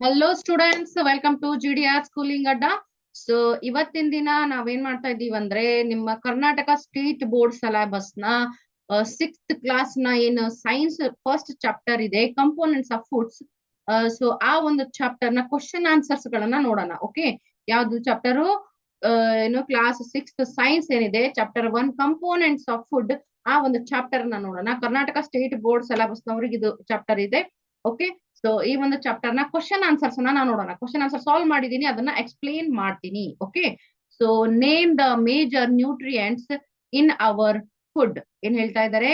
Hello students, welcome to GDR schooling ಅಡ್ಡ. So ಇವತ್ತಿನ ದಿನ ನಾವೇನ್ ಮಾಡ್ತಾ ಇದ್ದೀವಿ ಅಂದ್ರೆ ನಿಮ್ಮ ಕರ್ನಾಟಕ ಸ್ಟೇಟ್ ಬೋರ್ಡ್ ಸಿಲೆಬಸ್ ನ ಸಿಕ್ಸ್ತ್ ಕ್ಲಾಸ್ ನ ಏನು ಸೈನ್ಸ್ ಫಸ್ಟ್ ಚಾಪ್ಟರ್ ಇದೆ, ಕಂಪೋನೆಂಟ್ಸ್ ಆಫ್ ಫುಡ್ಸ್. ಸೊ ಆ ಒಂದು ಚಾಪ್ಟರ್ ನ ಕ್ವಶನ್ ಆನ್ಸರ್ಸ್ ಗಳನ್ನ ನೋಡೋಣ. ಓಕೆ, ಯಾವ್ದು ಚಾಪ್ಟರು? ಏನು ಕ್ಲಾಸ್ ಸಿಕ್ಸ್ತ್ ಸೈನ್ಸ್ ಏನಿದೆ, ಚಾಪ್ಟರ್ 1 ಕಂಪೋನೆಂಟ್ಸ್ ಆಫ್ ಫುಡ್, ಆ ಒಂದು ಚಾಪ್ಟರ್ ನ ನೋಡೋಣ. ಕರ್ನಾಟಕ ಸ್ಟೇಟ್ ಬೋರ್ಡ್ ಸಿಲೆಬಸ್ ನವರಿಗೆ ಇದು ಚಾಪ್ಟರ್ ಇದೆ. ಓಕೆ, ಸೊ ಈ ಒಂದು ಚಾಪ್ಟರ್ ನ ಕ್ವಶನ್ ಆನ್ಸರ್ಸ್ ನಾವು ನೋಡೋಣ. ಕ್ವಶನ್ ಆನ್ಸರ್ ಸಾಲ್ವ್ ಮಾಡಿದೀನಿ, ಅದನ್ನ ಎಕ್ಸ್ಪ್ಲೇನ್ ಮಾಡ್ತೀನಿ. Okay, so name the major nutrients in our food. ಏನ್ ಹೇಳ್ತಾ ಇದ್ದಾರೆ?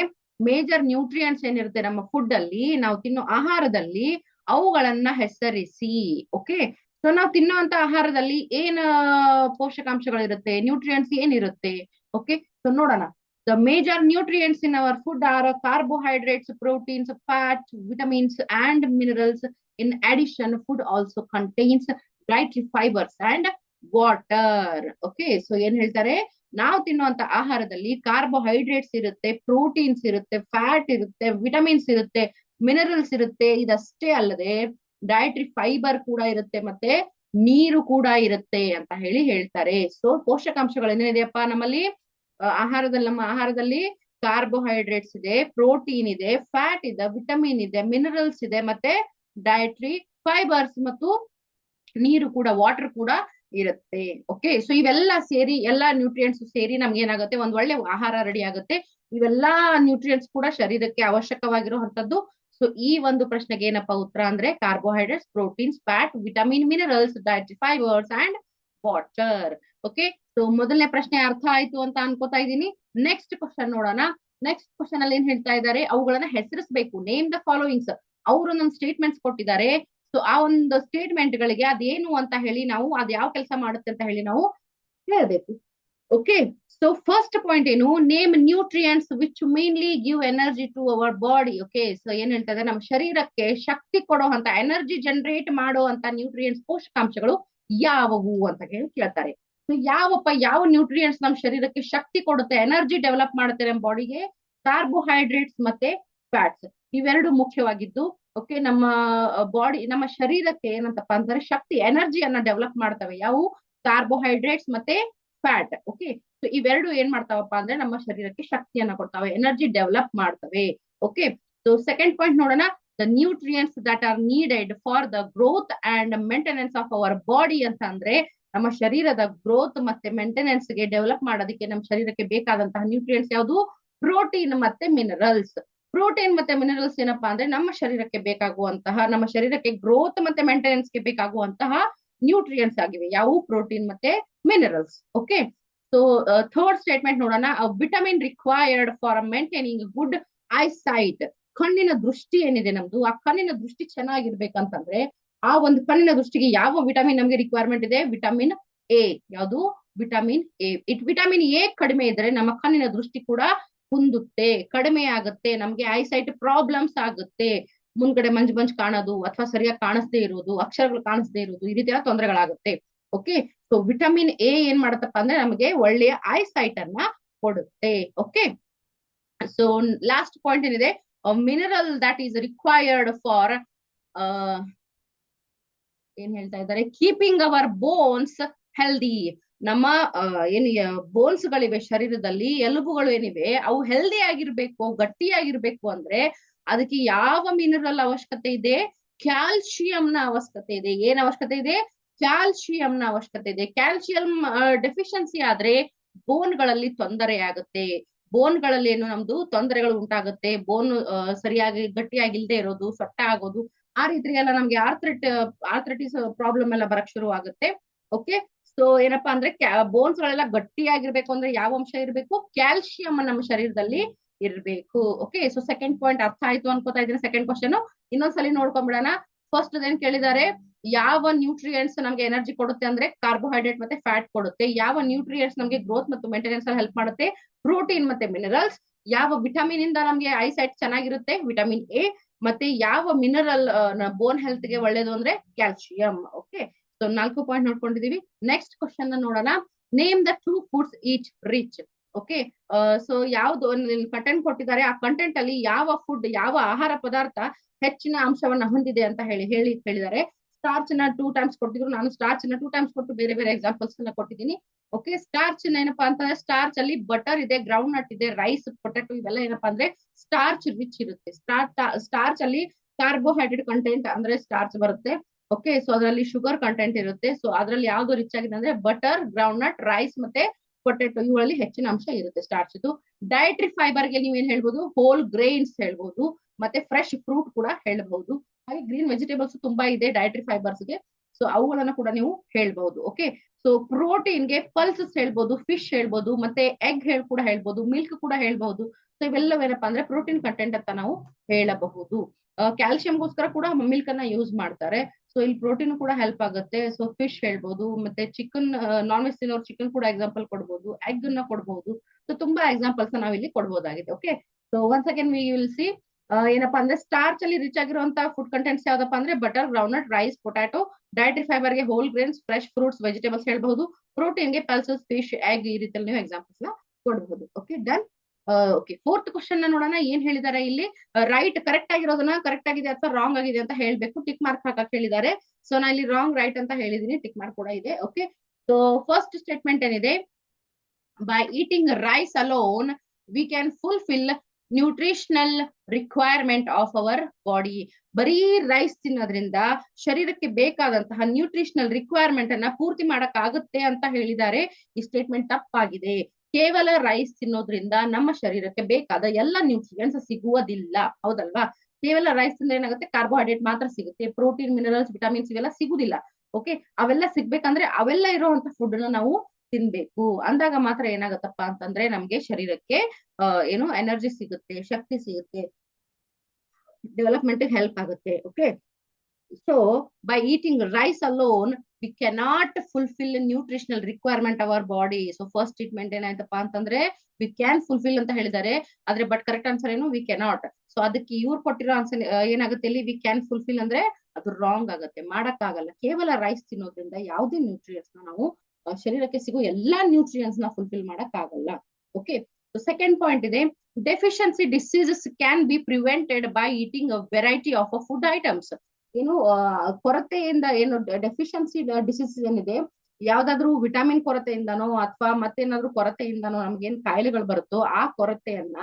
ಮೇಜರ್ ನ್ಯೂಟ್ರಿಯೆಂಟ್ಸ್ ಏನಿರುತ್ತೆ ನಮ್ಮ ಫುಡ್ ಅಲ್ಲಿ, ನಾವು ತಿನ್ನೋ ಆಹಾರದಲ್ಲಿ, ಅವುಗಳನ್ನ ಹೆಸರಿಸಿ. ಓಕೆ, ಸೊ ನಾವು ತಿನ್ನುವಂತ ಆಹಾರದಲ್ಲಿ ಏನ್ ಪೋಷಕಾಂಶಗಳಿರುತ್ತೆ, ನ್ಯೂಟ್ರಿಯೆಂಟ್ಸ್ ಏನಿರುತ್ತೆ? ಓಕೆ, ಸೊ ನೋಡೋಣ. The major nutrients in our food are carbohydrates, proteins, fat, vitamins, and minerals. In addition, food also contains dietary fibers and water. Okay, so ಏನ್ ಹೇಳ್ತಾರೆ? ನಾವು ತಿನ್ನುವಂತ ಆಹಾರದಲ್ಲಿ ಕಾರ್ಬೋಹೈಡ್ರೇಟ್ಸ್ ಇರುತ್ತೆ, ಪ್ರೋಟೀನ್ಸ್ ಇರುತ್ತೆ, ಫ್ಯಾಟ್ ಇರುತ್ತೆ, ವಿಟಮಿನ್ಸ್ ಇರುತ್ತೆ, ಮಿನರಲ್ಸ್ ಇರುತ್ತೆ. ಇದಷ್ಟೇ ಅಲ್ಲದೆ ಡಯಟ್ರಿ ಫೈಬರ್ ಕೂಡ ಇರುತ್ತೆ, ಮತ್ತೆ ನೀರು ಕೂಡ ಇರುತ್ತೆ ಅಂತ ಹೇಳ್ತಾರೆ. ಸೊ ಪೋಷಕಾಂಶಗಳು ಏನೇನಿದೆಯಪ್ಪ ನಮ್ಮಲ್ಲಿ? ಆಹಾರದಲ್ಲಿ, ನಮ್ಮ ಆಹಾರದಲ್ಲಿ ಕಾರ್ಬೋಹೈಡ್ರೇಟ್ಸ್ ಇದೆ, ಪ್ರೋಟೀನ್ ಇದೆ, ಫ್ಯಾಟ್ ಇದೆ, ವಿಟಮಿನ್ ಇದೆ, ಮಿನರಲ್ಸ್ ಇದೆ, ಮತ್ತೆ ಡಯಟ್ರಿ ಫೈಬರ್ಸ್ ಮತ್ತು ನೀರು ಕೂಡ, ವಾಟರ್ ಕೂಡ ಇರುತ್ತೆ. ಓಕೆ, ಸೊ ಇವೆಲ್ಲ ಸೇರಿ, ಎಲ್ಲಾ ನ್ಯೂಟ್ರಿಯೆಂಟ್ಸ್ ಸೇರಿ ನಮ್ಗೆ ಏನಾಗುತ್ತೆ? ಒಂದ್ ಒಳ್ಳೆ ಆಹಾರ ರೆಡಿ ಆಗುತ್ತೆ. ಇವೆಲ್ಲಾ ನ್ಯೂಟ್ರಿಯೆಂಟ್ಸ್ ಕೂಡ ಶರೀರಕ್ಕೆ ಅವಶ್ಯಕವಾಗಿರುವಂತದ್ದು. ಸೊ ಈ ಒಂದು ಪ್ರಶ್ನೆಗೆ ಏನಪ್ಪಾ ಉತ್ತರ ಅಂದ್ರೆ carbohydrates, proteins, fat, vitamin, minerals, dietary fibres and water. Okay, so ಮೊದಲನೇ ಪ್ರಶ್ನೆ ಅರ್ಥ ಆಯ್ತು ಅಂತ ಅನ್ಕೋತಾ ಇದ್ದೀನಿ. ನೆಕ್ಸ್ಟ್ ಕ್ವಶನ್ ನೋಡೋಣ. ನೆಕ್ಸ್ಟ್ ಕ್ವಶನ್ ಅಲ್ಲಿ ಏನ್ ಹೇಳ್ತಾ ಇದ್ದಾರೆ? ಅವುಗಳನ್ನ ಹೆಸರಿಸಬೇಕು. Name the followings. ಅವರು ನಮ್ ಸ್ಟೇಟ್ಮೆಂಟ್ಸ್ ಕೊಟ್ಟಿದ್ದಾರೆ. ಸೊ ಆ ಒಂದು ಸ್ಟೇಟ್ಮೆಂಟ್ ಗಳಿಗೆ ಅದೇನು ಅಂತ ಹೇಳಿ, ನಾವು ಅದ್ ಯಾವ ಕೆಲಸ ಮಾಡುತ್ತೆ ಅಂತ ಹೇಳಿ ನಾವು ಹೇಳ್ಬೇಕು. ಓಕೆ, ಸೊ ಫಸ್ಟ್ ಪಾಯಿಂಟ್ ಏನು? Name nutrients which mainly give energy to our body. Okay, so ಏನ್ ಹೇಳ್ತಾ ಇದೆ? ನಮ್ಮ ಶರೀರಕ್ಕೆ ಶಕ್ತಿ ಕೊಡೋ ಅಂತ, ಎನರ್ಜಿ ಜನರೇಟ್ ಮಾಡೋ ಅಂತ ನ್ಯೂಟ್ರಿಯೆಂಟ್ಸ್, ಪೋಷಕಾಂಶಗಳು ಯಾವುವು ಅಂತ ಕೇಳ್ತಾರೆ. ಸೊ ಯಾವ ನ್ಯೂಟ್ರಿಯೆಂಟ್ಸ್ ನಮ್ಮ ಶರೀರಕ್ಕೆ ಶಕ್ತಿ ಕೊಡುತ್ತೆ, ಎನರ್ಜಿ ಡೆವಲಪ್ ಮಾಡುತ್ತೆ ನಮ್ಮ ಬಾಡಿಗೆ? ಕಾರ್ಬೋಹೈಡ್ರೇಟ್ಸ್ ಮತ್ತೆ ಫ್ಯಾಟ್ಸ್, ಇವೆರಡು ಮುಖ್ಯವಾಗಿದ್ದು. ಓಕೆ, ನಮ್ಮ ಬಾಡಿ, ನಮ್ಮ ಶರೀರಕ್ಕೆ ಏನಂತಪ್ಪ ಅಂತಾರೆ? ಶಕ್ತಿ, ಎನರ್ಜಿಯನ್ನ ಡೆವಲಪ್ ಮಾಡ್ತವೆ. ಯಾವು? ಕಾರ್ಬೋಹೈಡ್ರೇಟ್ಸ್ ಮತ್ತೆ ಫ್ಯಾಟ್. ಓಕೆ, ಸೊ ಇವೆರಡು ಏನ್ ಮಾಡ್ತಾವಪ್ಪ ಅಂದ್ರೆ ನಮ್ಮ ಶರೀರಕ್ಕೆ ಶಕ್ತಿಯನ್ನ ಕೊಡ್ತಾವೆ, ಎನರ್ಜಿ ಡೆವಲಪ್ ಮಾಡ್ತವೆ. ಓಕೆ, ಸೊ ಸೆಕೆಂಡ್ ಪಾಯಿಂಟ್ ನೋಡೋಣ. The nutrients that are needed for the growth and maintenance of our body ಅಂತ ಅಂದ್ರೆ, ನಮ್ಮ ಶರೀರದ ಗ್ರೋತ್ ಮತ್ತೆ ಮೇಂಟೆನೆನ್ಸ್ ಗೆ, ಡೆವಲಪ್ ಮಾಡೋದಕ್ಕೆ ನಮ್ಮ ಶರೀರಕ್ಕೆ ಬೇಕಾದಂತಹ ನ್ಯೂಟ್ರಿಯೆಂಟ್ಸ್ ಯಾವುದು? ಪ್ರೋಟೀನ್ ಮತ್ತೆ ಮಿನರಲ್ಸ್. ಪ್ರೋಟೀನ್ ಮತ್ತೆ ಮಿನರಲ್ಸ್ ಏನಪ್ಪಾ ಅಂದ್ರೆ ನಮ್ಮ ಶರೀರಕ್ಕೆ ಬೇಕಾಗುವಂತಹ, ನಮ್ಮ ಶರೀರಕ್ಕೆ ಗ್ರೋತ್ ಮತ್ತೆ ಮೇಂಟೆನೆನ್ಸ್ ಗೆ ಬೇಕಾಗುವಂತಹ ನ್ಯೂಟ್ರಿಯೆಂಟ್ಸ್ ಆಗಿವೆ. ಯಾವು? ಪ್ರೋಟೀನ್ ಮತ್ತೆ minerals. Okay, so third statement ನೋಡೋಣ. Vitamin required for maintaining good eyesight. ಕಣ್ಣಿನ ದೃಷ್ಟಿ ಏನಿದೆ ನಮ್ದು, ಆ ಕಣ್ಣಿನ ದೃಷ್ಟಿ ಚೆನ್ನಾಗಿರ್ಬೇಕಂತಂದ್ರೆ, ಆ ಒಂದು ಕಣ್ಣಿನ ದೃಷ್ಟಿಗೆ ಯಾವ ವಿಟಮಿನ್ ನಮಗೆ ರಿಕ್ವೈರ್ಮೆಂಟ್ ಇದೆ? Vitamin A. ಯಾವುದು? Vitamin A. ವಿಟಮಿನ್ ಎ ಕಡಿಮೆ ಇದ್ರೆ ನಮ್ಮ ಕಣ್ಣಿನ ದೃಷ್ಟಿ ಕೂಡ ಕುಂದುತ್ತೆ, ಕಡಿಮೆ ಆಗುತ್ತೆ, ನಮ್ಗೆ ಐಸೈಟ್ ಪ್ರಾಬ್ಲಮ್ಸ್ ಆಗುತ್ತೆ. ಮುಂದ್ಗಡೆ ಮಂಜು ಕಾಣೋದು, ಅಥವಾ ಸರಿಯಾಗಿ ಕಾಣಿಸದೇ ಇರೋದು, ಅಕ್ಷರಗಳು ಕಾಣಿಸದೇ ಇರೋದು, ಈ ರೀತಿಯ ತೊಂದರೆಗಳಾಗುತ್ತೆ. ಓಕೆ, ಸೊ ವಿಟಮಿನ್ ಎ ಏನ್ ಮಾಡತ್ತಪ್ಪ ಅಂದ್ರೆ ನಮಗೆ ಒಳ್ಳೆಯ ಐಸೈಟ್ ಅನ್ನ ಕೊಡುತ್ತೆ. ಓಕೆ, ಸೊ ಲಾಸ್ಟ್ ಪಾಯಿಂಟ್ ಏನಿದೆ? Mineral that is required for, ಏನ್ ಹೇಳ್ತಾ ಇದ್ದಾರೆ? Keeping our bones healthy. ನಮ್ಮ ಏನ್ ಬೋನ್ಸ್ ಗಳಿವೆ ಶರೀರದಲ್ಲಿ, ಎಲುಬುಗಳು ಏನಿವೆ, ಅವು ಹೆಲ್ದಿ ಆಗಿರ್ಬೇಕು, ಗಟ್ಟಿಯಾಗಿರ್ಬೇಕು ಅಂದ್ರೆ ಅದಕ್ಕೆ ಯಾವ ಮಿನರಲ್ ಅವಶ್ಯಕತೆ ಇದೆ? ಕ್ಯಾಲ್ಸಿಯಂನ ಅವಶ್ಯಕತೆ ಇದೆ. ಏನ್ ಅವಶ್ಯಕತೆ ಇದೆ? ಕ್ಯಾಲ್ಸಿಯಂನ ಅವಶ್ಯಕತೆ ಇದೆ. ಕ್ಯಾಲ್ಸಿಯಂ ಡೆಫಿಷಿಯನ್ಸಿ ಆದ್ರೆ ಬೋನ್ಗಳಲ್ಲಿ ತೊಂದರೆ ಆಗುತ್ತೆ. ಬೋನ್ಗಳಲ್ಲಿ ಏನು ನಮ್ದು ತೊಂದರೆಗಳು ಉಂಟಾಗುತ್ತೆ. ಬೋನ್ ಸರಿಯಾಗಿ ಗಟ್ಟಿಯಾಗಿಲ್ದೇ ಇರೋದು, ಸೊಟ್ಟ ಆಗೋದು, ಆ ರೀತಿ ಎಲ್ಲ ನಮ್ಗೆ ಆರ್ಥ್ರೈಟಿಸ್ ಪ್ರಾಬ್ಲಮ್ ಎಲ್ಲ ಬರಕ್ ಶುರು ಆಗುತ್ತೆ. ಓಕೆ, ಸೊ ಏನಪ್ಪಾ ಅಂದ್ರೆ ಬೋನ್ಸ್ ಗಳೆಲ್ಲ ಗಟ್ಟಿಯಾಗಿರ್ಬೇಕು ಅಂದ್ರೆ ಯಾವ ಅಂಶ ಇರಬೇಕು? ಕ್ಯಾಲ್ಸಿಯಂ ನಮ್ಮ ಶರೀರದಲ್ಲಿ ಇರ್ಬೇಕು. ಓಕೆ, ಸೊ ಸೆಕೆಂಡ್ ಪಾಯಿಂಟ್ ಅರ್ಥ ಆಯ್ತು ಅನ್ಕೋತಾ ಇದ್ದೀನಿ. ಸೆಕೆಂಡ್ ಕ್ವಶನ್ ಇನ್ನೊಂದ್ಸಲಿ ನೋಡ್ಕೊಂಡ್ಬಿಡೋಣ. ಫಸ್ಟ್ ಏನ್ ಕೇಳಿದ್ದಾರೆ? ಯಾವ ನ್ಯೂಟ್ರಿಯೆಂಟ್ಸ್ ನಮ್ಗೆ ಎನರ್ಜಿ ಕೊಡುತ್ತೆ ಅಂದ್ರೆ ಕಾರ್ಬೋಹೈಡ್ರೇಟ್ ಮತ್ತೆ ಫ್ಯಾಟ್ ಕೊಡುತ್ತೆ. ಯಾವ ನ್ಯೂಟ್ರಿಯೆಂಟ್ಸ್ ನಮ್ಗೆ ಗ್ರೋತ್ ಮತ್ತು ಮೇಂಟೆನೆನ್ಸ್ ಅಲ್ಲಿ ಹೆಲ್ಪ್ ಮಾಡುತ್ತೆ? ಪ್ರೋಟೀನ್ ಮತ್ತೆ ಮಿನರಲ್ಸ್. ಯಾವ ವಿಟಮಿನ್ ಇಂದ ನಮ್ಗೆ ಐಸೈಟ್ ಚೆನ್ನಾಗಿರುತ್ತೆ? Vitamin A. ಮತ್ತೆ ಯಾವ ಮಿನರಲ್ ಬೋನ್ ಹೆಲ್ತ್ ಗೆ ಒಳ್ಳೇದು ಅಂದ್ರೆ ಕ್ಯಾಲ್ಸಿಯಂ. ಓಕೆ, ಸೊ 4 ಪಾಯಿಂಟ್ ನೋಡ್ಕೊಂಡಿದೀವಿ. ನೆಕ್ಸ್ಟ್ ಕ್ವಶನ್ ನೋಡೋಣ. Name the 2 foods each rich. Okay, so ಯಾವ್ದು ಕಂಟೆಂಟ್ ಕೊಟ್ಟಿದ್ದಾರೆ, ಆ ಕಂಟೆಂಟ್ ಅಲ್ಲಿ ಯಾವ ಫುಡ್, ಯಾವ ಆಹಾರ ಪದಾರ್ಥ ಹೆಚ್ಚಿನ ಅಂಶವನ್ನ ಹೊಂದಿದೆ ಅಂತ ಹೇಳಿದ್ದಾರೆ. ಸ್ಟಾರ್ಚ್ ನ 2 ಟೈಮ್ಸ್ ಕೊಟ್ಟಿದ್ರು, ನಾನು ಸ್ಟಾರ್ಚ್ ನ 2 ಟೈಮ್ಸ್ ಕೊಟ್ಟು ಬೇರೆ ಬೇರೆ ಎಕ್ಸಾಂಪಲ್ಸ್ ಎಲ್ಲ ಕೊಟ್ಟಿದ್ದೀನಿ. ಓಕೆ, ಸ್ಟಾರ್ಚ್ ಏನಪ್ಪಾ ಅಂತಂದ್ರೆ ಸ್ಟಾರ್ಚ್ ಅಲ್ಲಿ ಬಟರ್ ಇದೆ, ಗ್ರೌಂಡ್ ನಟ್ ಇದೆ, ರೈಸ್, ಪೊಟ್ಯಾಟೊ ಇವೆಲ್ಲ ಏನಪ್ಪಾ ಅಂದ್ರೆ ಸ್ಟಾರ್ಚ್ ರಿಚ್ ಇರುತ್ತೆ. ಸ್ಟಾರ್ಚ್ ಅಲ್ಲಿ ಕಾರ್ಬೋಹೈಡ್ರೇಟ್ ಕಂಟೆಂಟ್ ಅಂದ್ರೆ ಸ್ಟಾರ್ಚ್ ಬರುತ್ತೆ. ಓಕೆ, ಸೊ ಅದರಲ್ಲಿ ಶುಗರ್ ಕಂಟೆಂಟ್ ಇರುತ್ತೆ. ಸೊ ಅದರಲ್ಲಿ ಯಾವ್ದು ರಿಚ್ ಆಗಿದೆ ಅಂದ್ರೆ ಬಟರ್, ಗ್ರೌಂಡ್ ನಟ್, ರೈಸ್ ಮತ್ತೆ ಪೊಟೆಟೊ ಇವುಗಳಲ್ಲಿ ಹೆಚ್ಚಿನ ಅಂಶ ಇರುತ್ತೆ ಸ್ಟಾರ್ಚ್ ಇದು. ಡಯಟ್ರಿ ಫೈಬರ್ ಗೆ ನೀವೇನ್ ಹೇಳ್ಬೋದು, ಹೋಲ್ ಗ್ರೇನ್ಸ್ ಹೇಳ್ಬೋದು, ಮತ್ತೆ ಫ್ರೆಶ್ ಫ್ರೂಟ್ ಕೂಡ ಹೇಳ್ಬಹುದು. ಹಾಗೆ ಗ್ರೀನ್ ವೆಜಿಟೇಬಲ್ಸ್ ತುಂಬಾ ಇದೆ ಡಯಟ್ರಿ ಫೈಬರ್ಸ್ ಗೆ, ಸೊ ಅವುಗಳನ್ನ ಕೂಡ ನೀವು ಹೇಳ್ಬಹುದು. ಓಕೆ, ಸೊ ಪ್ರೋಟೀನ್ ಗೆ ಪಲ್ಸಸ್ ಹೇಳ್ಬೋದು, ಫಿಶ್ ಹೇಳ್ಬೋದು, ಮತ್ತೆ ಎಗ್ ಕೂಡ ಹೇಳ್ಬೋದು, ಮಿಲ್ಕ್ ಕೂಡ ಹೇಳ್ಬಹುದು. ಸೊ ಇವೆಲ್ಲವೇನಪ್ಪಾ ಅಂದ್ರೆ ಪ್ರೋಟೀನ್ ಕಂಟೆಂಟ್ ಅಂತ ನಾವು ಹೇಳಬಹುದು. ಕ್ಯಾಲ್ಸಿಯಂಗೋಸ್ಕರ ಕೂಡ ಮಿಲ್ಕ್ ಅನ್ನ ಯೂಸ್ ಮಾಡ್ತಾರೆ. ಸೊ ಇಲ್ಲಿ ಪ್ರೋಟೀನ್ ಕೂಡ ಹೆಲ್ಪ್ ಆಗುತ್ತೆ. ಸೊ ಫಿಶ್ ಹೇಳ್ಬೋದು, ಮತ್ತೆ ಚಿಕನ್, ನಾನ್ ವೆಜ್ ತಿನ್ನೋರು ಚಿಕನ್ ಕೂಡ ಎಕ್ಸಾಂಪಲ್ ಕೊಡ್ಬೋದು, ಎಗ್ ಅನ್ನ ಕೊಡ್ಬೋದು. ಸೊ ತುಂಬಾ ಎಕ್ಸಾಂಪಲ್ಸ್ ನಾವು ಇಲ್ಲಿ ಕೊಡ್ಬೋದಾಗಿದೆ. Okay, so once again we will see ಏನಪ್ಪಾ ಅಂದ್ರೆ ಸ್ಟಾರ್ಚ್ ಅಲ್ಲಿ ರಿಚ್ ಆಗಿರುವಂತಹ ಫುಡ್ ಕಂಟೆಂಟ್ಸ್ ಯಾವ್ದಪ್ಪ ಅಂದ್ರೆ butter, groundnut, rice, potato. Dietary fibre ಗೆ whole grains, fresh fruits, vegetables ಹೇಳ್ಬಹುದು. ಪ್ರೋಟೀನ್ ಗೆ ಪಲ್ಸಸ್, ಫಿಶ್, ಎಗ್ ಈ ರೀತಿಯಲ್ಲಿ ನೀವು ಎಕ್ಸಾಂಪಲ್ಸ್ ನ ಕೊಡಬಹುದು. Okay, done. Okay, fourth question ನ ನೋಡೋಣ. ಏನ್ ಹೇಳಿದ್ದಾರೆ ಇಲ್ಲಿ, ರೈಟ್ ಕರೆಕ್ಟ್ ಆಗಿರೋದನ್ನ ಕರೆಕ್ಟ್ ಆಗಿದೆ ಅಥವಾ ರಾಂಗ್ ಆಗಿದೆ ಅಂತ ಹೇಳ್ಬೇಕು, ಟಿಕ್ ಮಾರ್ಕ್ ಹಾಕಕ್ ಹೇಳಿದ್ದಾರೆ. ಸೊ ನಾ ಇಲ್ಲಿ ರಾಂಗ್ ರೈಟ್ ಅಂತ ಹೇಳಿದೀನಿ, ಟಿಕ್ ಮಾರ್ಕ್ ಕೂಡ ಇದೆ. ಓಕೆ, ಸೊ ಫಸ್ಟ್ ಸ್ಟೇಟ್ಮೆಂಟ್ ಏನಿದೆ, by eating rice alone we can fulfil nutritional requirement of our body. ಬರೀ ರೈಸ್ ತಿನ್ನೋದ್ರಿಂದ ಶರೀರಕ್ಕೆ ಬೇಕಾದಂತಹ ನ್ಯೂಟ್ರಿಷನಲ್ ರಿಕ್ವೈರ್ಮೆಂಟ್ ಅನ್ನ ಪೂರ್ತಿ ಮಾಡಕ್ ಆಗುತ್ತೆ ಅಂತ ಹೇಳಿದ್ದಾರೆ. ಈ ಸ್ಟೇಟ್ಮೆಂಟ್ ತಪ್ಪಾಗಿದೆ. ಕೇವಲ ರೈಸ್ ತಿನ್ನೋದ್ರಿಂದ ನಮ್ಮ ಶರೀರಕ್ಕೆ ಬೇಕಾದ ಎಲ್ಲ ನ್ಯೂಟ್ರಿಯೆಂಟ್ಸ್ ಸಿಗುವುದಿಲ್ಲ, ಹೌದಲ್ವಾ? ಕೇವಲ ರೈಸ್ ತಿಂದ್ರೆ ಏನಾಗುತ್ತೆ, ಕಾರ್ಬೋಹೈಡ್ರೇಟ್ ಮಾತ್ರ ಸಿಗುತ್ತೆ, ಪ್ರೋಟೀನ್, ಮಿನರಲ್ಸ್, ವಿಟಮಿನ್ಸ್ ಇವೆಲ್ಲ ಸಿಗುದಿಲ್ಲ. ಓಕೆ, ಅವೆಲ್ಲ ಸಿಗ್ಬೇಕಂದ್ರೆ ಅವೆಲ್ಲ ಇರುವಂತ ಫುಡ್ ನ ನಾವು ತಿನ್ಬೇಕು. ಅಂದಾಗ ಮಾತ್ರ ಏನಾಗತ್ತಪ್ಪ ಅಂತಂದ್ರೆ ನಮ್ಗೆ ಶರೀರಕ್ಕೆ ಏನು ಎನರ್ಜಿ ಸಿಗುತ್ತೆ, ಶಕ್ತಿ ಸಿಗುತ್ತೆ, ಡೆವಲಪ್ಮೆಂಟ್ ಹೆಲ್ಪ್ ಆಗುತ್ತೆ. Okay, so by eating rice alone we cannot fulfil nutritional requirement our body. So first statement ಏನಾಯ್ತಪ್ಪ ಅಂತಂದ್ರೆ ವಿ ಕ್ಯಾನ್ ಫುಲ್ಫಿಲ್ ಅಂತ ಹೇಳಿದ್ದಾರೆ, ಆದ್ರೆ ಬಟ್ ಕರೆಕ್ಟ್ ಆನ್ಸರ್ ಏನು, ವಿ ಕ್ಯಾನಾಟ್. ಸೊ ಅದಕ್ಕೆ ಇವ್ರು ಕೊಟ್ಟಿರೋ ಆನ್ಸರ್ ಏನಾಗುತ್ತೆ ಇಲ್ಲಿ, ವಿ ಕ್ಯಾನ್ ಫುಲ್ಫಿಲ್ ಅಂದ್ರೆ ಅದು ರಾಂಗ್ ಆಗುತ್ತೆ, ಮಾಡಕ್ ಆಗಲ್ಲ. ಕೇವಲ ರೈಸ್ ತಿನ್ನೋದ್ರಿಂದ ಯಾವುದೇ ನ್ಯೂಟ್ರಿಯೆಂಟ್ಸ್ ನಾವು ಶರೀರಕ್ಕೆ ಸಿಗೋ ಎಲ್ಲಾ ನ್ಯೂಟ್ರಿಯೆಂಟ್ಸ್ ನ ಫುಲ್ಫಿಲ್ ಮಾಡಕ್ ಆಗಲ್ಲ. ಓಕೆ, ಸೆಕೆಂಡ್ ಪಾಯಿಂಟ್ ಇದೆ, deficiency diseases can be prevented by eating a variety of food items. ಏನು ಕೊರತೆಯಿಂದ, ಏನು ಡೆಫಿಷಿಯನ್ಸಿ ಡಿಸೀಸ್ ಏನಿದೆ, ಯಾವ್ದಾದ್ರು ವಿಟಮಿನ್ ಕೊರತೆಯಿಂದನೋ ಅಥವಾ ಮತ್ತೇನಾದ್ರೂ ಕೊರತೆಯಿಂದನೋ ನಮ್ಗೇನ್ ಕಾಯಿಲೆಗಳು ಬರುತ್ತೋ ಆ ಕೊರತೆಯನ್ನ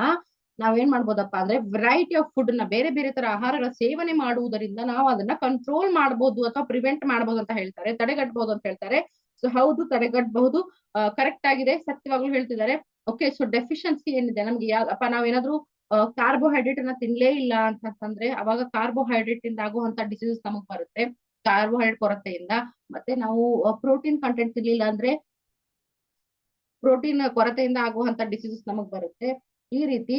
ನಾವೇನ್ ಮಾಡ್ಬೋದಪ್ಪ ಅಂದ್ರೆ ವೆರೈಟಿ ಆಫ್ ಫುಡ್ ನ, ಬೇರೆ ಬೇರೆ ತರ ಆಹಾರಗಳ ಸೇವನೆ ಮಾಡುವುದರಿಂದ ನಾವು ಅದನ್ನ ಕಂಟ್ರೋಲ್ ಮಾಡ್ಬೋದು ಅಥವಾ ಪ್ರಿವೆಂಟ್ ಮಾಡ್ಬೋದು ಅಂತ ಹೇಳ್ತಾರೆ, ತಡೆಗಟ್ಟಬಹುದು ಅಂತ ಹೇಳ್ತಾರೆ. ಸೊ ಹೌದು, ತಡೆಗಟ್ಟಬಹುದು, ಕರೆಕ್ಟ್ ಆಗಿದೆ, ಸತ್ಯವಾಗ್ಲೂ ಹೇಳ್ತಿದ್ದಾರೆ. ಓಕೆ, ಸೊ ಡೆಫಿಷಿಯನ್ಸಿ ಏನಿದೆ ನಮ್ಗೆ ಯಾವ್ದಪ್ಪ, ನಾವೇನಾದ್ರೂ ಕಾರ್ಬೋಹೈಡ್ರೇಟ್ ಅನ್ನ ತಿನ್ಲೇ ಇಲ್ಲ ಅಂತಂದ್ರೆ ಅವಾಗ ಕಾರ್ಬೋಹೈಡ್ರೇಟ್ ಇಂದ ಆಗುವಂತ ಡಿಸೀಸಸ್ ನಮಗ್ ಬರುತ್ತೆ, ಕಾರ್ಬೋಹೈಡ್ರೇಟ್ ಕೊರತೆಯಿಂದ. ಮತ್ತೆ ನಾವು ಪ್ರೋಟೀನ್ ಕಂಟೆಂಟ್ ತಿನ್ಲಿಲ್ಲ ಅಂದ್ರೆ ಪ್ರೋಟೀನ್ ಕೊರತೆಯಿಂದ ಆಗುವಂತ ಡಿಸೀಸಸ್ ನಮಗ್ ಬರುತ್ತೆ. ಈ ರೀತಿ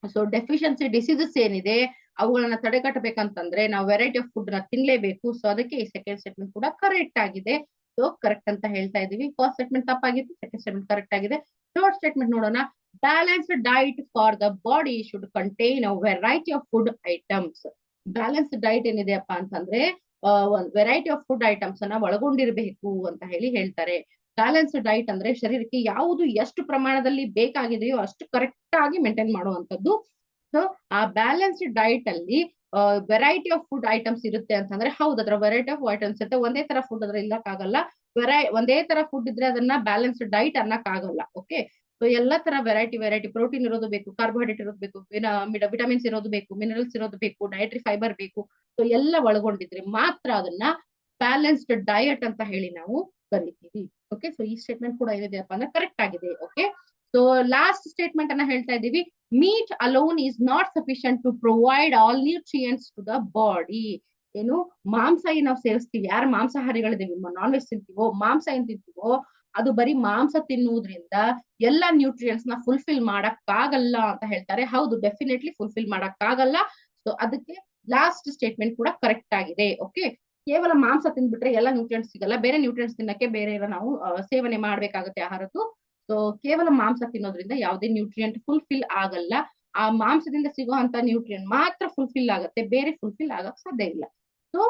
ಸೊ ಡೆಫಿಷಿಯನ್ಸಿ ಡಿಸೀಸಸ್ ಏನಿದೆ ಅವುಗಳನ್ನ ತಡೆಗಟ್ಟಬೇಕಂತಂದ್ರೆ ನಾವು ವೆರೈಟಿ ಆಫ್ ಫುಡ್ ನ ತಿನ್ಲೇಬೇಕು. ಸೊ ಅದಕ್ಕೆ ಈ ಸೆಕೆಂಡ್ ಸ್ಟೇಟ್ಮೆಂಟ್ ಕೂಡ ಕರೆಕ್ಟ್ ಆಗಿದೆ. ಸೊ ಕರೆಕ್ಟ್ ಅಂತ ಹೇಳ್ತಾ ಇದೀವಿ. ಫಸ್ಟ್ ಸ್ಟೇಟ್ಮೆಂಟ್ ತಪ್ಪಾಗಿತ್ತು, ಸೆಕೆಂಡ್ ಸ್ಟೇಟ್ಮೆಂಟ್ ಕರೆಕ್ಟ್ ಆಗಿದೆ. ಥರ್ಡ್ ಸ್ಟೇಟ್ಮೆಂಟ್ ನೋಡೋಣ, balanced diet for the body should contain a variety of food items. Balanced diet ಏನಿದೆಯಪ್ಪ ಅಂತಂದ್ರೆ ಒಂದು ವೆರೈಟಿ ಆಫ್ ಫುಡ್ ಐಟಮ್ಸ್ ಅನ್ನ ಒಳಗೊಂಡಿರ್ಬೇಕು ಅಂತ ಹೇಳ್ತಾರೆ. ಬ್ಯಾಲೆನ್ಸ್ಡ್ ಡೈಟ್ ಅಂದ್ರೆ ಶರೀರಕ್ಕೆ ಯಾವುದು ಎಷ್ಟು ಪ್ರಮಾಣದಲ್ಲಿ ಬೇಕಾಗಿದೆಯೋ ಅಷ್ಟು ಕರೆಕ್ಟ್ ಆಗಿ ಮೇಂಟೈನ್ ಮಾಡುವಂತದ್ದು. ಸೊ ಆ ಬ್ಯಾಲೆನ್ಸ್ಡ್ ಡೈಟ್ ಅಲ್ಲಿ ವೆರೈಟಿ ಆಫ್ ಫುಡ್ ಐಟಮ್ಸ್ ಇರುತ್ತೆ ಅಂತಂದ್ರೆ ಹೌದು, ಅದರ ವೆರೈಟಿ ಆಫ್ ಐಟಮ್ಸ್ ಇರುತ್ತೆ. ಒಂದೇ ತರ ಫುಡ್ ಅದ್ರ ಇಲ್ಲಕ್ಕಾಗಲ್ಲ. ಒಂದೇ ತರ ಫುಡ್ ಇದ್ರೆ ಅದನ್ನ ಬ್ಯಾಲೆನ್ಸ್ಡ್ ಡೈಟ್ ಅನ್ನಕ್ ಆಗಲ್ಲ. ಓಕೆ, ಸೊ ಎಲ್ಲಾ ತರ ವೆರೈಟಿ ಪ್ರೋಟೀನ್ ಇರೋದು ಬೇಕು, ಕಾರ್ಬೋಹೈಡ್ರೇಟ್ ಇರೋದು ಬೇಕು, ವಿಟಮಿನ್ಸ್ ಇರೋದು ಬೇಕು, ಮಿನರಲ್ಸ್ ಇರೋದು ಬೇಕು, ಡಯಟ್ರಿ ಫೈಬರ್ ಬೇಕು. ಸೊ ಎಲ್ಲ ಒಳಗೊಂಡಿದ್ರೆ ಮಾತ್ರ ಅದನ್ನ ಬ್ಯಾಲೆನ್ಸ್ಡ್ ಡಯಟ್ ಅಂತ ಹೇಳಿ ನಾವು ಕರಿತೀವಿ. ಓಕೆ, ಸೊ ಈ ಸ್ಟೇಟ್ಮೆಂಟ್ ಕೂಡ ಏನಿದೆಯಪ್ಪ ಅಂದ್ರೆ ಕರೆಕ್ಟ್ ಆಗಿದೆ. ಓಕೆ, ಸೊ ಲಾಸ್ಟ್ ಸ್ಟೇಟ್ಮೆಂಟ್ ಅನ್ನ ಹೇಳ್ತಾ ಇದೀವಿ, meat alone is not sufficient to provide all nutrients to the body. ಏನು ಮಾಂಸ ಏನ್ ನಾವು ಸೇವಿಸ್ತೀವಿ, ಯಾರು ಮಾಂಸಾಹಾರಿಗಳಿದೀವಿ, ನಾನ್ ವೆಜ್ ತಿಂತೀವೋ, ಮಾಂಸ ಏನ್ ತಿಂತೀವೋ, ಅದು ಬರೀ ಮಾಂಸ ತಿನ್ನುವುದ್ರಿಂದ ಎಲ್ಲಾ ನ್ಯೂಟ್ರಿಯೆಂಟ್ಸ್ ನ ಫುಲ್ಫಿಲ್ ಮಾಡಕ್ಕಾಗಲ್ಲ ಅಂತ ಹೇಳ್ತಾರೆ. ಹೌದು, ಡೆಫಿನೆಟ್ಲಿ ಫುಲ್ಫಿಲ್ ಮಾಡಕ್ಕಾಗಲ್ಲ. ಸೊ ಅದಕ್ಕೆ ಲಾಸ್ಟ್ ಸ್ಟೇಟ್ಮೆಂಟ್ ಕೂಡ ಕರೆಕ್ಟ್ ಆಗಿದೆ. ಓಕೆ, ಕೇವಲ ಮಾಂಸ ತಿಂದ್ಬಿಟ್ರೆ ಎಲ್ಲ ನ್ಯೂಟ್ರಿಯೆಂಟ್ಸ್ ಸಿಗಲ್ಲ, ಬೇರೆ ನ್ಯೂಟ್ರಿಯೆಂಟ್ಸ್ ತಿನ್ನಕ್ಕೆ ಬೇರೆ ನಾವು ಸೇವನೆ ಮಾಡ್ಬೇಕಾಗುತ್ತೆ ಆಹಾರದ್ದು. ಸೊ ಕೇವಲ ಮಾಂಸ ತಿನ್ನೋದ್ರಿಂದ ಯಾವುದೇ ನ್ಯೂಟ್ರಿಯೆಂಟ್ ಫುಲ್ಫಿಲ್ ಆಗಲ್ಲ. ಆ ಮಾಂಸದಿಂದ ಸಿಗುವಂತ ನ್ಯೂಟ್ರಿಯೆಂಟ್ ಮಾತ್ರ ಫುಲ್ಫಿಲ್ ಆಗುತ್ತೆ, ಬೇರೆ ಫುಲ್ಫಿಲ್ ಆಗಕ್ ಸಾಧ್ಯ ಇಲ್ಲ. ಸೊ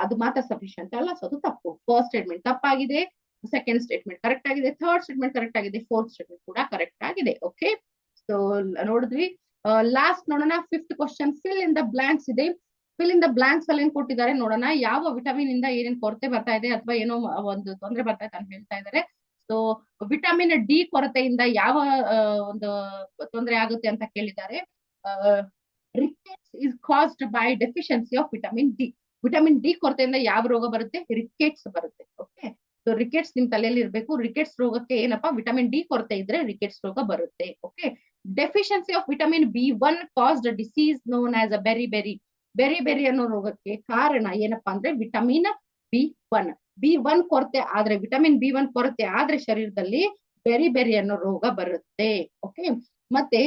ಅದು ಮಾತ್ರ ಸಫಿಶಿಯಂಟ್ ಅಲ್ಲ. ಸೊ ಅದು ತಪ್ಪು. ಫಸ್ಟ್ ಸ್ಟೇಟ್ಮೆಂಟ್ ತಪ್ಪಾಗಿದೆ, ಸೆಕೆಂಡ್ ಸ್ಟೇಟ್ಮೆಂಟ್ ಕರೆಕ್ಟ್ ಆಗಿದೆ, ಥರ್ಡ್ ಸ್ಟೇಟ್ಮೆಂಟ್ ಕರೆಕ್ಟ್ ಆಗಿದೆ, ಫೋರ್ತ್ ಸ್ಟೇಟ್ಮೆಂಟ್ ಕೂಡ ಕರೆಕ್ಟ್ ಆಗಿದೆ. ಓಕೆ, ಸೊ ನೋಡಿದ್ವಿ. ಲಾಸ್ಟ್ ನೋಡೋಣ, fifth question, fill in the blanks ಇದೆ. ಫಿಲ್ ಇನ್ ದ ಬ್ಲಾಂಕ್ಸ್ ಅಲ್ಲಿ ಏನ್ ಕೊಟ್ಟಿದ್ದಾರೆ ನೋಡೋಣ. ಯಾವ ವಿಟಮಿನ್ ಇಂದ ಏನೇನ್ ಕೊರತೆ ಬರ್ತಾ ಇದೆ ಅಥವಾ ಏನೋ ಒಂದು ತೊಂದರೆ ಬರ್ತಾ ಇದೆ ಅಂತ ಹೇಳ್ತಾ ಇದ್ದಾರೆ. ಸೊ ವಿಟಮಿನ್ ಡಿ ಕೊರತೆಯಿಂದ ಯಾವ ಒಂದು ತೊಂದರೆ ಆಗುತ್ತೆ ಅಂತ ಕೇಳಿದ್ದಾರೆ. Rickets is caused by deficiency of vitamin D. Vitamin D ಕೊರತೆಯಿಂದ ಯಾವ ರೋಗ ಬರುತ್ತೆ? ರಿಕೆಟ್ಸ್ ಬರುತ್ತೆ. ಓಕೆ, ಸೊ ರಿಕೆಟ್ಸ್ ನಿಮ್ ತಲೆಯಲ್ಲಿ ಇರಬೇಕು. ರಿಕೆಟ್ಸ್ ರೋಗಕ್ಕೆ ಏನಪ್ಪಾ? ವಿಟಮಿನ್ ಡಿ ಕೊರತೆ ಇದ್ರೆ ರಿಕೆಟ್ಸ್ ರೋಗ ಬರುತ್ತೆ. Okay, deficiency of vitamin B one caused disease known as a berry berry ಅನ್ನೋ ರೋಗಕ್ಕೆ ಕಾರಣ ಏನಪ್ಪಾ ಅಂದ್ರೆ ವಿಟಮಿನ್ ಬಿ1 ಕೊರತೆ ಆದ್ರೆ, ವಿಟಮಿನ್ ಬಿ1 ಕೊರತೆ ಆದ್ರೆ ಶರೀರದಲ್ಲಿ ಬೆರಿ ಅನ್ನೋ ರೋಗ ಬರುತ್ತೆ. ಓಕೆ, ಮತ್ತೆ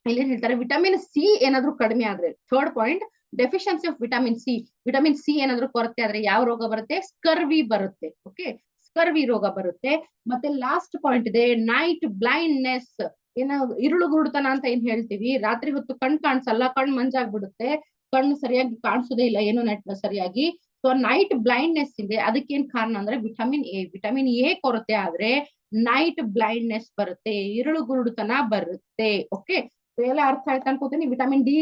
ಇಲ್ಲಿ ಹೇಳ್ತಾರೆ ವಿಟಮಿನ್ ಸಿ ಏನಾದ್ರೂ ಕಡಿಮೆ ಆದ್ರೆ, third point, deficiency of vitamin C ಏನಾದ್ರೂ ಕೊರತೆ ಆದ್ರೆ ಯಾವ ರೋಗ ಬರುತ್ತೆ? ಸ್ಕರ್ವಿ ಬರುತ್ತೆ. ಓಕೆ, ಸ್ಕರ್ವಿ ರೋಗ ಬರುತ್ತೆ. ಮತ್ತೆ ಲಾಸ್ಟ್ ಪಾಯಿಂಟ್ ಇದೆ ನೈಟ್ ಬ್ಲೈಂಡ್ನೆಸ್. ಏನೋ ಇರುಳು ಗುರುಡುತನ ಅಂತ ಏನ್ ಹೇಳ್ತೀವಿ, ರಾತ್ರಿ ಹೊತ್ತು ಕಣ್ ಕಾಣಿಸಲ್ಲ, ಕಣ್ ಮಂಜಾಗ್ಬಿಡುತ್ತೆ, ಕಣ್ಣು ಸರಿಯಾಗಿ ಕಾಣಿಸೋದೇ ಇಲ್ಲ ಏನೋ ಸರಿಯಾಗಿ. ಸೊ ನೈಟ್ ಬ್ಲೈಂಡ್ನೆಸ್ ಇದೆ. ಅದಕ್ಕೇನ್ ಕಾರಣ ಅಂದ್ರೆ ವಿಟಮಿನ್ ಎ ಕೊರತೆ ಆದ್ರೆ ನೈಟ್ ಬ್ಲೈಂಡ್ನೆಸ್ ಬರುತ್ತೆ, ಇರುಳು ಗುರುಡುತನ ಬರುತ್ತೆ. ಓಕೆ, ಎಲ್ಲ ಅರ್ಥ ಆಯ್ತು ಅನ್ಕೋತೀನಿ. ವಿಟಮಿನ್ ಡಿ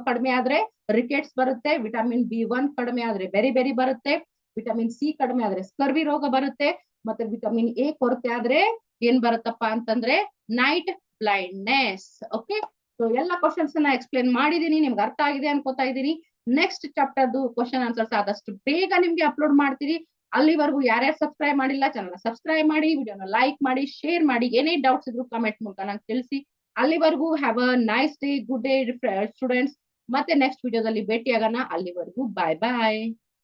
ಕಡಿಮೆ ಆದ್ರೆ ರಿಕೆಟ್ಸ್ ಬರುತ್ತೆ, ವಿಟಮಿನ್ ಬಿ1 ಕಡಿಮೆ ಆದ್ರೆ ಬೆರಿ ಬರುತ್ತೆ, ವಿಟಮಿನ್ ಸಿ ಕಡಿಮೆ ಆದ್ರೆ ಸ್ಕರ್ವಿ ರೋಗ ಬರುತ್ತೆ, ಮತ್ತೆ ವಿಟಮಿನ್ ಎ ಕೊರತೆ ಆದ್ರೆ ಏನ್ ಬರುತ್ತಪ್ಪ ಅಂತಂದ್ರೆ ನೈಟ್ ಬ್ಲೈಂಡ್ನೆಸ್. ಓಕೆ, ಸೊ ಎಲ್ಲ ಕ್ವಶನ್ಸ್ ನ ಎಕ್ಸ್ಪ್ಲೇನ್ ಮಾಡಿದೀನಿ, ನಿಮ್ಗೆ ಅರ್ಥ ಆಗಿದೆ ಅನ್ಕೋತಾ ಇದ್ದೀನಿ. ನೆಕ್ಸ್ಟ್ ಚಾಪ್ಟರ್ದು ಕ್ವಶನ್ ಆನ್ಸರ್ಸ್ ಆದಷ್ಟು ಬೇಗ ನಿಮ್ಗೆ ಅಪ್ಲೋಡ್ ಮಾಡ್ತೀರಿ. ಅಲ್ಲಿವರೆಗೂ ಯಾರ್ಯಾರು ಸಬ್ಸ್ಕ್ರೈಬ್ ಮಾಡಿಲ್ಲ ಚಾನಲ್ ಸಬ್ಸ್ಕ್ರೈಬ್ ಮಾಡಿ, ವಿಡಿಯೋನ ಲೈಕ್ ಮಾಡಿ, ಶೇರ್ ಮಾಡಿ, ಏನೇ ಡೌಟ್ಸ್ ಇದ್ರು ಕಮೆಂಟ್ ಮೂಲಕ ನಂಗೆ ತಿಳಿಸಿ. ಅಲ್ಲಿವರೆಗೂ have a nice day, good day students. ಮತ್ತೆ ನೆಕ್ಸ್ಟ್ ವಿಡಿಯೋದಲ್ಲಿ ಭೇಟಿ ಆಗೋಣ. ಅಲ್ಲಿವರೆಗೂ ಬಾಯ್ ಬಾಯ್.